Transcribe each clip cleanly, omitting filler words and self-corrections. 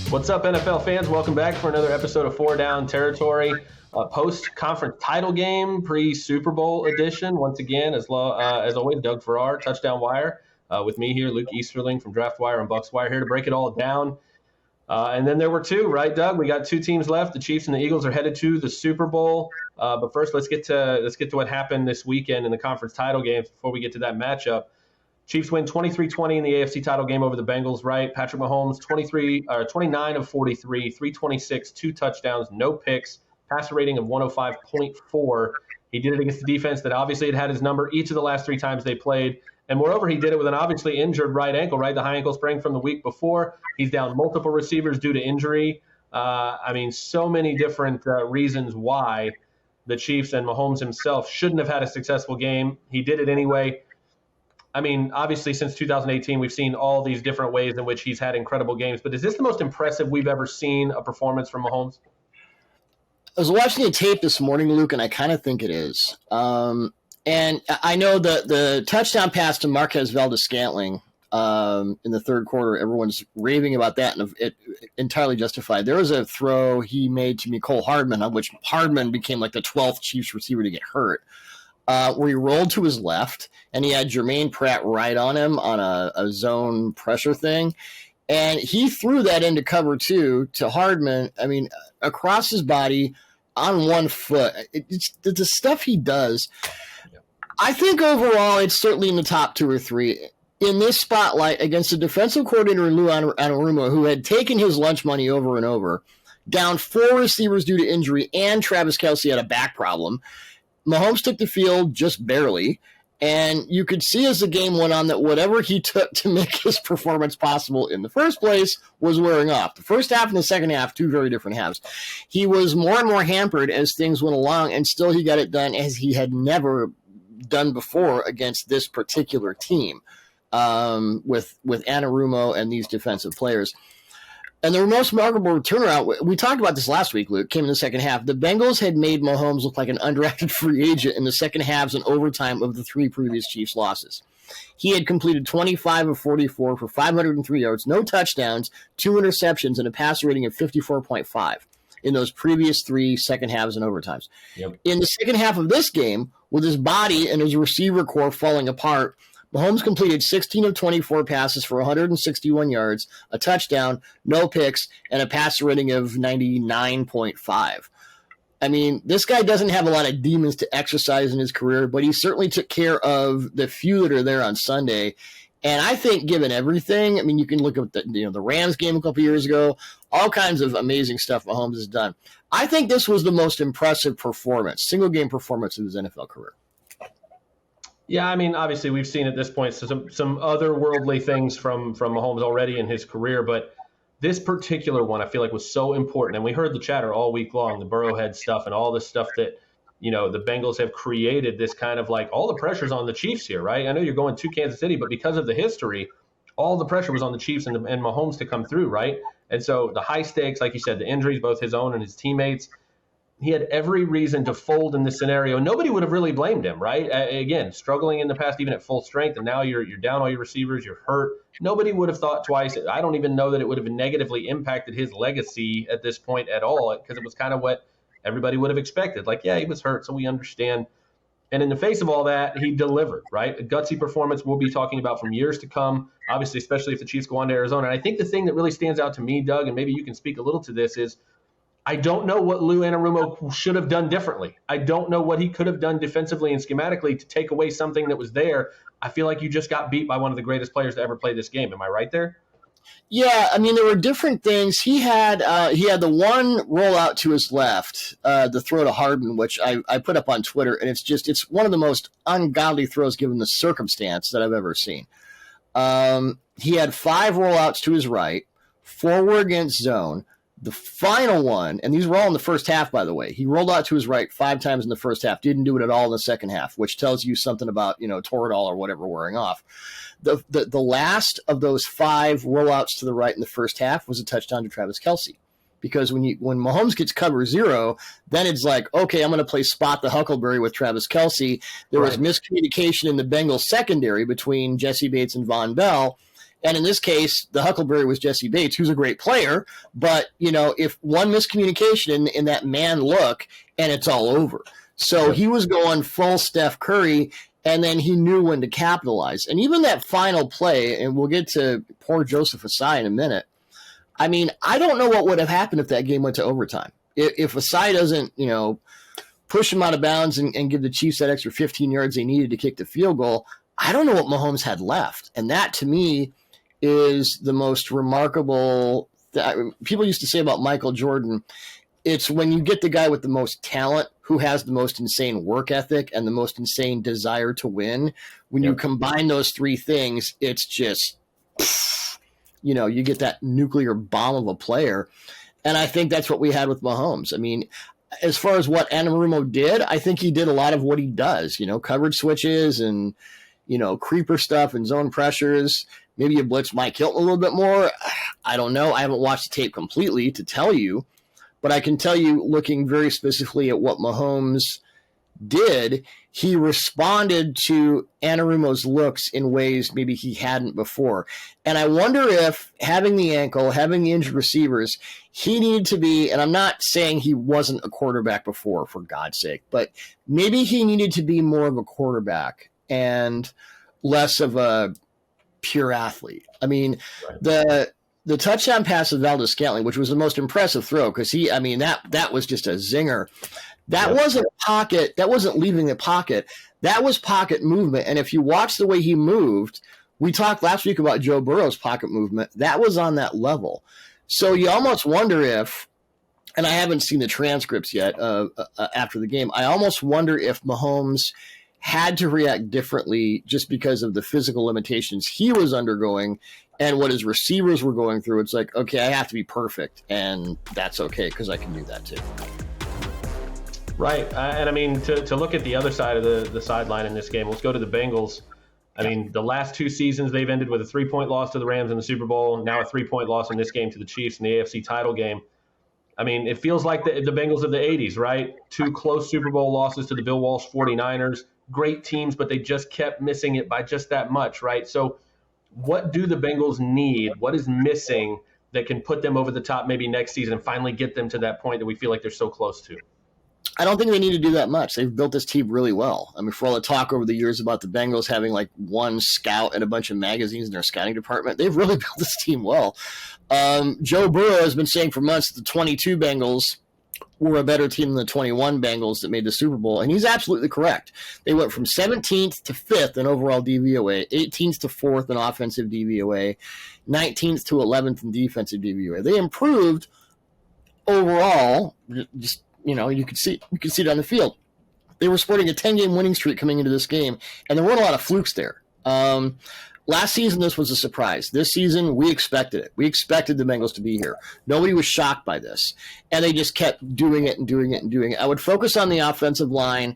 What's up, NFL fans? Welcome back for another episode of Four Down Territory, post-conference title game, pre-Super Bowl edition. Once again, as always, Doug Farrar, Touchdown Wire, with me here, Luke Easterling from Draft Wire and Bucks Wire, here to break it all down. And then there were two, right, Doug? We got two teams left. The Chiefs and the Eagles are headed to the Super Bowl. But first, let's get to what happened this weekend in the conference title games before we get to that matchup. Chiefs win 23-20 in the AFC title game over the Bengals, right? Patrick Mahomes, 29 of 43, 326, 2 touchdowns, no picks, passer rating of 105.4. He did it against the defense that obviously had his number each of the last 3 times they played. And moreover, he did it with an obviously injured right ankle, right? The high ankle sprain from the week before. He's down multiple receivers due to injury. So many different reasons why the Chiefs and Mahomes himself shouldn't have had a successful game. He did it anyway. I mean, obviously, since 2018, we've seen all these different ways in which he's had incredible games. But is this the most impressive we've ever seen a performance from Mahomes? I was watching the tape this morning, Luke, and I kind of think it is. And I know the touchdown pass to Marquez Valdes-Scantling in the third quarter, everyone's raving about that, and it entirely justified. There was a throw he made to Mecole Hardman, on which Hardman became like the 12th Chiefs receiver to get hurt. Where he rolled to his left, and he had Jermaine Pratt right on him on a zone pressure thing. And he threw that into cover 2 to Hardman, across his body on one foot. It's the stuff he does. I think overall it's certainly in the top 2 or 3. In this spotlight against the defensive coordinator Lou Anarumo, who had taken his lunch money over and over, down 4 receivers due to injury, and Travis Kelce had a back problem. Mahomes took the field just barely, and you could see as the game went on that whatever he took to make his performance possible in the first place was wearing off. The first half and the second half, 2 very different halves. He was more and more hampered as things went along, and still he got it done as he had never done before against this particular team with Anarumo and these defensive players. And the most remarkable turnaround, we talked about this last week, Luke, came in the second half. The Bengals had made Mahomes look like an undrafted free agent in the second halves and overtime of the 3 previous Chiefs losses. He had completed 25 of 44 for 503 yards, no touchdowns, 2 interceptions, and a passer rating of 54.5 in those previous 3 second halves and overtimes. Yep. In the second half of this game, with his body and his receiver core falling apart, Mahomes completed 16 of 24 passes for 161 yards, a touchdown, no picks, and a passer rating of 99.5. I mean, this guy doesn't have a lot of demons to exercise in his career, but he certainly took care of the few that are there on Sunday. And I think given everything, you can look at the Rams game a couple years ago, all kinds of amazing stuff Mahomes has done. I think this was the most impressive performance, single-game performance of his NFL career. Yeah, obviously we've seen at this point some otherworldly things from Mahomes already in his career, but this particular one I feel like was so important. And we heard the chatter all week long, the Burrowhead stuff and all this stuff that, the Bengals have created, this kind of like all the pressure's on the Chiefs here, right? I know you're going to Kansas City, but because of the history, all the pressure was on the Chiefs and Mahomes to come through, right? And so the high stakes, like you said, the injuries, both his own and his teammates, he had every reason to fold in this scenario. Nobody would have really blamed him, right? Again, struggling in the past, even at full strength, and now you're down all your receivers, you're hurt. Nobody would have thought twice. I don't even know that it would have negatively impacted his legacy at this point at all, because it was kind of what everybody would have expected. Like, yeah, he was hurt, so we understand. And in the face of all that, he delivered, right? A gutsy performance we'll be talking about from years to come, obviously, especially if the Chiefs go on to Arizona. And I think the thing that really stands out to me, Doug, and maybe you can speak a little to this, is I don't know what Lou Anarumo should have done differently. I don't know what he could have done defensively and schematically to take away something that was there. I feel like you just got beat by one of the greatest players to ever play this game. Am I right there? Yeah, there were different things. He had the one rollout to his left, the throw to Hardman, which I put up on Twitter, and it's one of the most ungodly throws given the circumstance that I've ever seen. He had 5 rollouts to his right, 4 were against zone. The final one, and these were all in the first half, by the way, he rolled out to his right 5 times in the first half, didn't do it at all in the second half, which tells you something about, Toradol or whatever wearing off. The last of those 5 rollouts to the right in the first half was a touchdown to Travis Kelce. Because when Mahomes gets cover 0, then it's like, okay, I'm going to play spot the Huckleberry with Travis Kelce. There was miscommunication in the Bengals secondary between Jesse Bates and Von Bell. And in this case, the Huckleberry was Jesse Bates, who's a great player. But, if one miscommunication in that man look, and it's all over. So he was going full Steph Curry, and then he knew when to capitalize. And even that final play, and we'll get to poor Joseph Asai in a minute. I mean, I don't know what would have happened if that game went to overtime. If Asai doesn't, push him out of bounds and give the Chiefs that extra 15 yards they needed to kick the field goal, I don't know what Mahomes had left. And that, to me, is the most remarkable people used to say about Michael Jordan. It's when you get the guy with the most talent who has the most insane work ethic and the most insane desire to win. When you combine those three things, it's just, you get that nuclear bomb of a player. And I think that's what we had with Mahomes. I mean, as far as what Anarumo did, I think he did a lot of what he does, coverage switches and, creeper stuff and zone pressures. Maybe you blitz Mike Hilton a little bit more. I don't know. I haven't watched the tape completely to tell you, but I can tell you, looking very specifically at what Mahomes did, he responded to Anarumo's looks in ways maybe he hadn't before. And I wonder if having the ankle, having the injured receivers, he needed to be, and I'm not saying he wasn't a quarterback before, for God's sake, but maybe he needed to be more of a quarterback and less of a pure athlete. I mean, the touchdown pass of Valdez-Scantling, which was the most impressive throw, because that was just a zinger. That wasn't pocket. That wasn't leaving the pocket. That was pocket movement. And if you watch the way he moved, we talked last week about Joe Burrow's pocket movement. That was on that level. So you almost wonder if, and I haven't seen the transcripts yet after the game, I almost wonder if Mahomes had to react differently just because of the physical limitations he was undergoing and what his receivers were going through. It's like, okay, I have to be perfect, and that's okay because I can do that too. Right. And I mean, to look at the other side of the sideline in this game, let's go to the Bengals. I mean, the last two seasons, they've ended with a 3-point loss to the Rams in the Super Bowl, now a 3-point loss in this game to the Chiefs in the AFC title game. I mean, it feels like the Bengals of the 80s, right? 2 close Super Bowl losses to the Bill Walsh 49ers. Great teams, but they just kept missing it by just that much, right? So what do the Bengals need? What is missing that can put them over the top maybe next season and finally get them to that point that we feel like they're so close to? I don't think they need to do that much. They've built this team really well. I mean, for all the talk over the years about the Bengals having like one scout and a bunch of magazines in their scouting department, they've really built this team well. Joe Burrow has been saying for months that the 22 Bengals were a better team than the 21 Bengals that made the Super Bowl, and he's absolutely correct. They went from 17th to 5th in overall DVOA, 18th to 4th in offensive DVOA, 19th to 11th in defensive DVOA. They improved overall, just you could see it on the field. They were sporting a 10-game winning streak coming into this game, and there weren't a lot of flukes there. Last season, this was a surprise. This season, we expected it. We expected the Bengals to be here. Nobody was shocked by this, and they just kept doing it and doing it and doing it. I would focus on the offensive line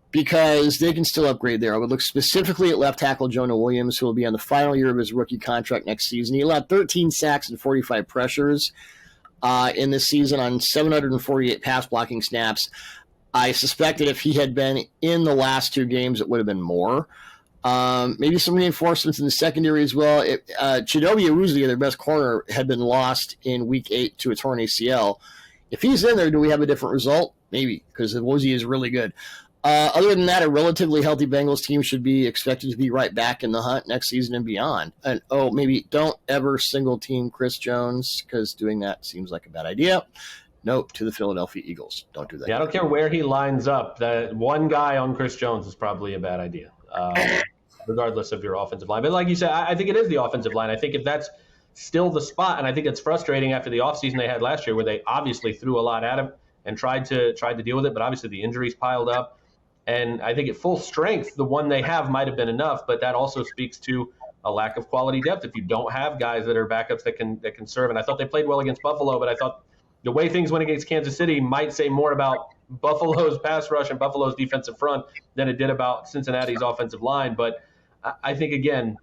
because they can still upgrade there. I would look specifically at left tackle Jonah Williams, who will be on the final year of his rookie contract next season. He allowed 13 sacks and 45 pressures in this season on 748 pass blocking snaps. I suspect that if he had been in the last 2 games, it would have been more. Maybe some reinforcements in the secondary as well. Chidobe Awuzie, their best corner, had been lost in Week 8 to a torn ACL. If he's in there, do we have a different result? Maybe, because Awuzie is really good. Other than that, a relatively healthy Bengals team should be expected to be right back in the hunt next season and beyond. And, maybe don't ever single-team Chris Jones, because doing that seems like a bad idea. Note to the Philadelphia Eagles. Don't do that. Yeah, I don't care where he lines up. That one guy on Chris Jones is probably a bad idea, regardless of your offensive line. But like you said, I think it is the offensive line. I think if that's still the spot, and I think it's frustrating after the offseason they had last year where they obviously threw a lot at him and tried to deal with it, but obviously the injuries piled up. And I think at full strength, the one they have might have been enough, but that also speaks to a lack of quality depth if you don't have guys that are backups that can serve. And I thought they played well against Buffalo, but I thought the way things went against Kansas City might say more about Buffalo's pass rush and Buffalo's defensive front than it did about Cincinnati's offensive line. But I think, again,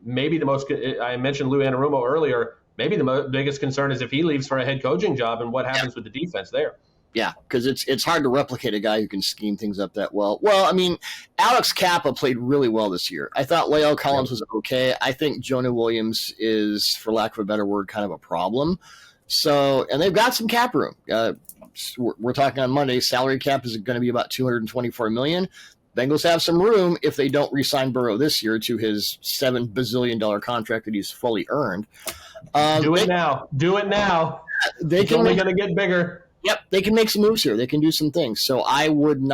maybe the most – I mentioned Lou Anarumo earlier. Maybe the biggest concern is if he leaves for a head coaching job and what happens with the defense there. Yeah, because it's hard to replicate a guy who can scheme things up that well. Well, I mean, Alex Kappa played really well this year. I thought Lael Collins was okay. I think Jonah Williams is, for lack of a better word, kind of a problem. So, and they've got some cap room. We're talking on Monday. Salary cap is going to be about $224 million. Bengals have some room if they don't re-sign Burrow this year to his $7 bazillion contract that he's fully earned. Do it now. It's only going to get bigger. Yep, they can make some moves here. They can do some things. So I would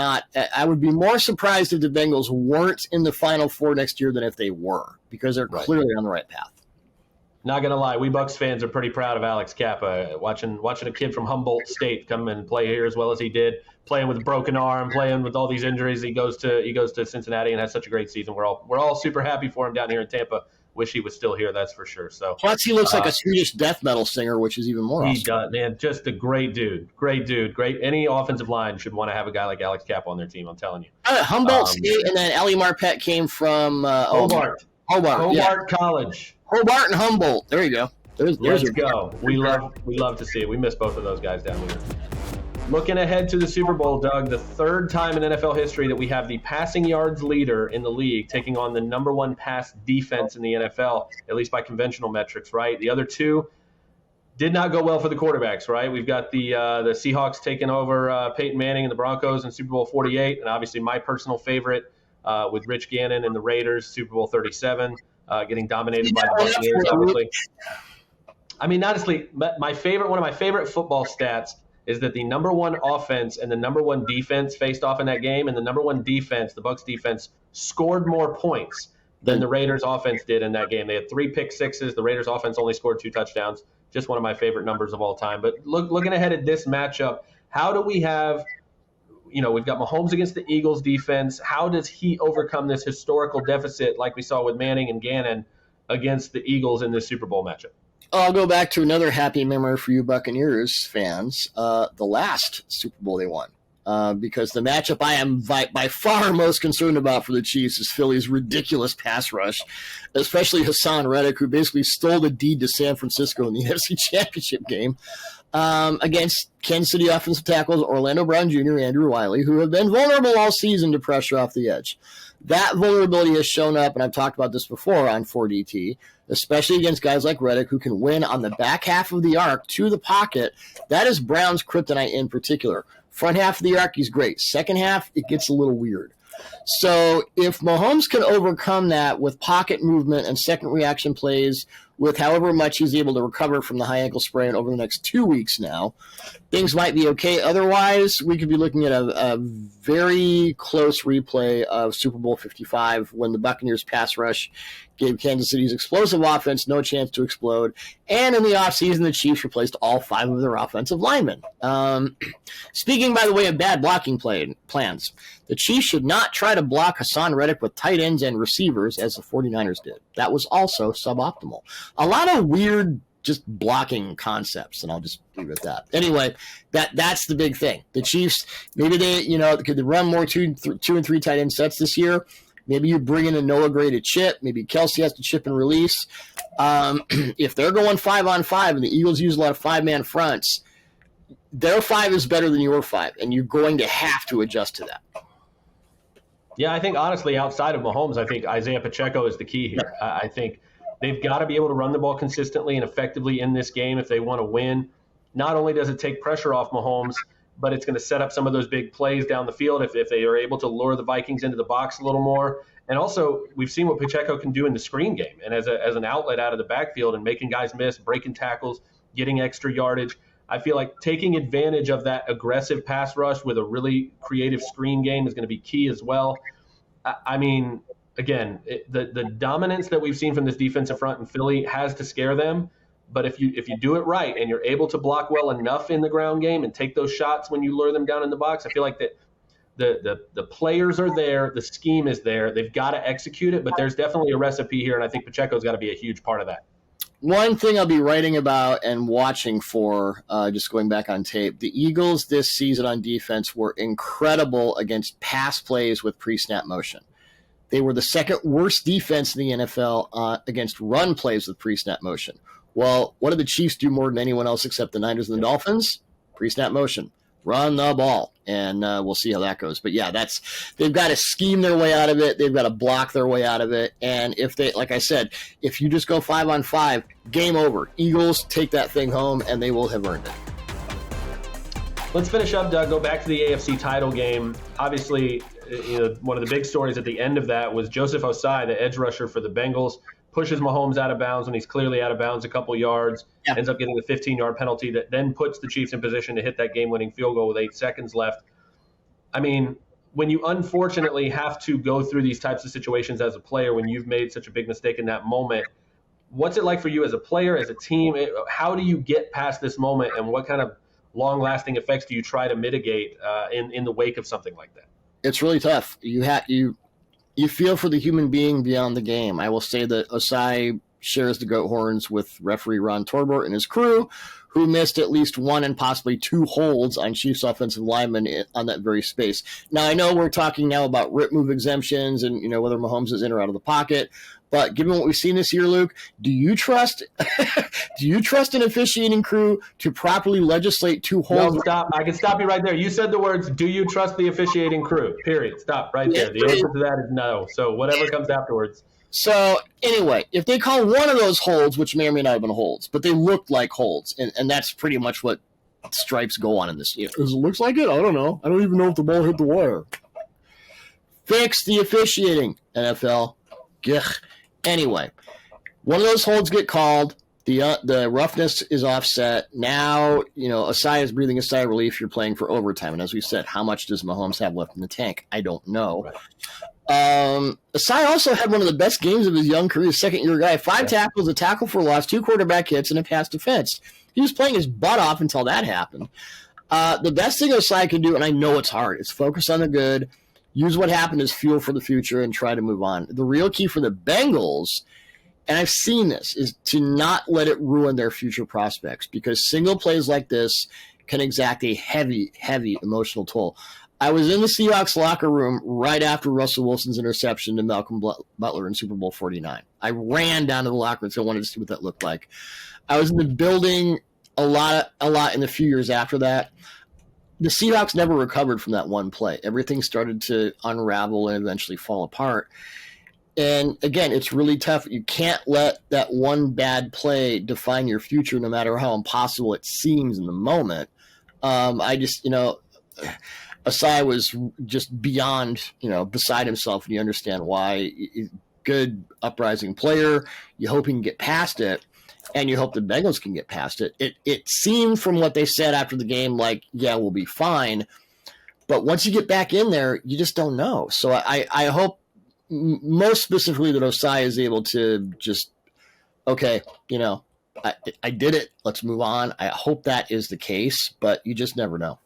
be more surprised if the Bengals weren't in the Final Four next year than if they were, because they're clearly on the right path. Not going to lie, we Bucs fans are pretty proud of Alex Kappa. Watching a kid from Humboldt State come and play here as well as he did, playing with a broken arm, playing with all these injuries. He goes to Cincinnati and has such a great season. We're all super happy for him down here in Tampa. Wish he was still here, that's for sure. So plus, he looks like a Swedish death metal singer, which is even more awesome. He does, man. Just a great dude. Great. Any offensive line should want to have a guy like Alex Kappa on their team, I'm telling you. Humboldt State, and then Ali Marpet came from Hobart College. Hobart and Humboldt. There you go. Let's go. We love to see it. We miss both of those guys down here. Looking ahead to the Super Bowl, Doug, the third time in NFL history that we have the passing yards leader in the league taking on the number one pass defense in the NFL, at least by conventional metrics, right? The other two did not go well for the quarterbacks, right? We've got the Seahawks taking over Peyton Manning and the Broncos in Super Bowl 48, and obviously my personal favorite with Rich Gannon and the Raiders, Super Bowl 37, getting dominated by the Buccaneers, obviously. I mean, honestly, one of my favorite football stats is that the number one offense and the number one defense faced off in that game, and the number one defense, the Bucs defense, scored more points than the Raiders offense did in that game. They had 3 pick sixes. The Raiders offense only scored 2 touchdowns. Just one of my favorite numbers of all time. But looking ahead at this matchup, how do we have, we've got Mahomes against the Eagles defense. How does he overcome this historical deficit like we saw with Manning and Gannon against the Eagles in this Super Bowl matchup? I'll go back to another happy memory for you Buccaneers fans, the last Super Bowl they won. Because the matchup I am by far most concerned about for the Chiefs is Philly's ridiculous pass rush, especially Hassan Reddick, who basically stole the deed to San Francisco in the NFC Championship game against Kansas City offensive tackles Orlando Brown Jr. and Andrew Wiley, who have been vulnerable all season to pressure off the edge. That vulnerability has shown up, and I've talked about this before on 4DT, especially against guys like Reddick, who can win on the back half of the arc to the pocket. That is Brown's kryptonite in particular. Front half of the arc, he's great. Second half, it gets a little weird. So if Mahomes can overcome that with pocket movement and second reaction plays, with however much he's able to recover from the high ankle sprain over the next 2 weeks now, things might be okay. Otherwise, we could be looking at a very close replay of Super Bowl 55 when the Buccaneers pass rush gave Kansas City's explosive offense no chance to explode. And in the offseason, the Chiefs replaced all 5 of their offensive linemen. Speaking, by the way, of bad blocking plans, the Chiefs should not try to block Hassan Reddick with tight ends and receivers as the 49ers did. That was also suboptimal. A lot of weird just blocking concepts, and I'll just leave it at that. Anyway, that's the big thing. The Chiefs, maybe could they run more 2 and 3 tight end sets this year? Maybe you bring in a Noah Gray to chip. Maybe Kelsey has to chip and release. If they're going 5-on-5 and the Eagles use a lot of 5-man fronts, their 5 is better than your 5, and you're going to have to adjust to that. Yeah, I think honestly, outside of Mahomes, I think Isaiah Pacheco is the key here. I think they've got to be able to run the ball consistently and effectively in this game if they want to win. Not only does it take pressure off Mahomes, but it's going to set up some of those big plays down the field if they are able to lure the Vikings into the box a little more. And also, we've seen what Pacheco can do in the screen game and as an outlet out of the backfield and making guys miss, breaking tackles, getting extra yardage. I feel like taking advantage of that aggressive pass rush with a really creative screen game is going to be key as well. I mean, again, the dominance that we've seen from this defensive front in Philly has to scare them. But if you do it right and you're able to block well enough in the ground game and take those shots when you lure them down in the box, I feel like that the players are there, the scheme is there. They've got to execute it, but there's definitely a recipe here, and I think Pacheco's got to be a huge part of that. One thing I'll be writing about and watching for, just going back on tape, the Eagles this season on defense were incredible against pass plays with pre-snap motion. They were the second worst defense in the NFL against run plays with pre-snap motion. Well, what did the Chiefs do more than anyone else except the Niners and the Dolphins? Pre-snap motion. Run the ball, and we'll see how that goes. But yeah, they've got to scheme their way out of it. They've got to block their way out of it. And if they, like I said, if you just go 5-on-5, game over. Eagles take that thing home, and they will have earned it. Let's finish up, Doug. Go back to the AFC title game. Obviously, one of the big stories at the end of that was Joseph Osai, the edge rusher for the Bengals, pushes Mahomes out of bounds when he's clearly out of bounds a couple yards, ends up getting the 15-yard penalty that then puts the Chiefs in position to hit that game-winning field goal with 8 seconds left. I mean, when you unfortunately have to go through these types of situations as a player, when you've made such a big mistake in that moment, what's it like for you as a player, as a team? How do you get past this moment, and what kind of long-lasting effects do you try to mitigate in the wake of something like that? It's really tough. You feel for the human being beyond the game. I will say that Osai shares the goat horns with referee Ron Torbert and his crew, who missed at least 1 and possibly 2 holds on Chiefs offensive linemen on that very space. Now, I know we're talking now about rip move exemptions and whether Mahomes is in or out of the pocket, but given what we've seen this year, Luke, do you trust an officiating crew to properly legislate 2 holds? No, stop. I can stop you right there. You said the words, do you trust the officiating crew? Period. Stop right there. The answer to that is no. So whatever comes afterwards. So anyway, if they call one of those holds, which may or may not have been holds, but they looked like holds, and that's pretty much what stripes go on in this. It looks like it? I don't know. I don't even know if the ball hit the wire. Fix the officiating, NFL. Gah. Anyway, one of those holds get called. The roughness is offset. Now, Osai is breathing a sigh of relief. You're playing for overtime. And as we said, how much does Mahomes have left in the tank? I don't know. Right. Osai also had one of the best games of his young career, second-year guy. 5 tackles, a tackle for loss, 2 quarterback hits, and a pass defense. He was playing his butt off until that happened. The best thing Osai can do, and I know it's hard, is focus on the good, use what happened as fuel for the future, and try to move on. The real key for the Bengals, and I've seen this, is to not let it ruin their future prospects, because single plays like this can exact a heavy, heavy emotional toll. I was in the Seahawks locker room right after Russell Wilson's interception to Malcolm Butler in Super Bowl 49. I ran down to the locker room because I wanted to see what that looked like. I was in the building a lot in the few years after that. The Seahawks never recovered from that one play. Everything started to unravel and eventually fall apart. And again, it's really tough. You can't let that one bad play define your future, no matter how impossible it seems in the moment. Osai was just beyond, beside himself, and you understand why. Good uprising player. You hope he can get past it, and you hope the Bengals can get past it. It seemed from what they said after the game like, yeah, we'll be fine. But once you get back in there, you just don't know. So I hope most specifically that Osai is able to just, okay, I did it. Let's move on. I hope that is the case, but you just never know.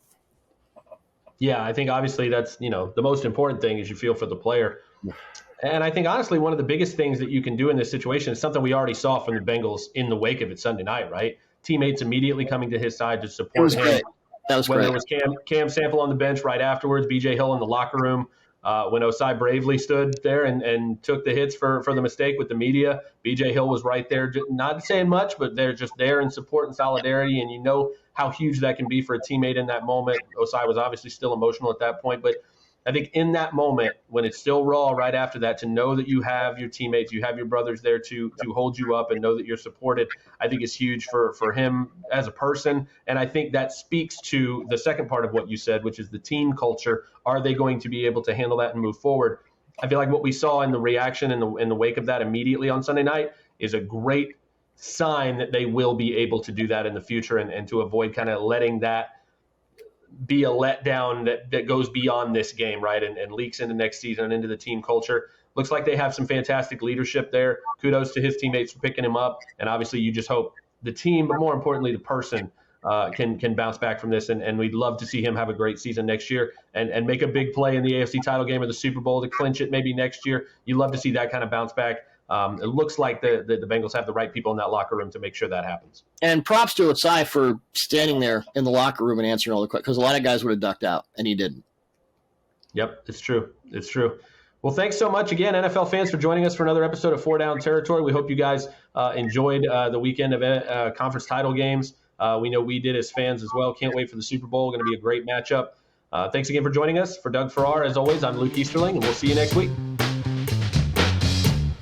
Yeah, I think obviously that's, the most important thing is you feel for the player. And I think honestly, one of the biggest things that you can do in this situation is something we already saw from the Bengals in the wake of it Sunday night, right? Teammates immediately coming to his side to support him. Great. That was when great. There was Cam Sample on the bench right afterwards, BJ Hill in the locker room. When Osai bravely stood there and took the hits for the mistake with the media, BJ Hill was right there, not saying much, but they're just there in support and solidarity, and how huge that can be for a teammate in that moment. Osai was obviously still emotional at that point, but I think in that moment, when it's still raw right after that, to know that you have your teammates, you have your brothers there to hold you up and know that you're supported, I think is huge for him as a person. And I think that speaks to the second part of what you said, which is the team culture. Are they going to be able to handle that and move forward? I feel like what we saw in the reaction in the wake of that immediately on Sunday night is a great sign that they will be able to do that in the future and to avoid kind of letting that be a letdown that goes beyond this game, right, and leaks into next season and into the team culture. Looks like they have some fantastic leadership there. Kudos to his teammates for picking him up, and obviously you just hope the team, but more importantly the person, can bounce back from this, and we'd love to see him have a great season next year and make a big play in the AFC title game or the Super Bowl to clinch it maybe next year. You love to see that kind of bounce back. It looks like the Bengals have the right people in that locker room to make sure that happens. And props to Osai for standing there in the locker room and answering all the questions, because a lot of guys would have ducked out, and he didn't. Yep, it's true. It's true. Well, thanks so much again, NFL fans, for joining us for another episode of 4 Down Territory. We hope you guys enjoyed the weekend of conference title games. We know we did as fans as well. Can't wait for the Super Bowl. Going to be a great matchup. Thanks again for joining us. For Doug Farrar, as always, I'm Luke Easterling, and we'll see you next week.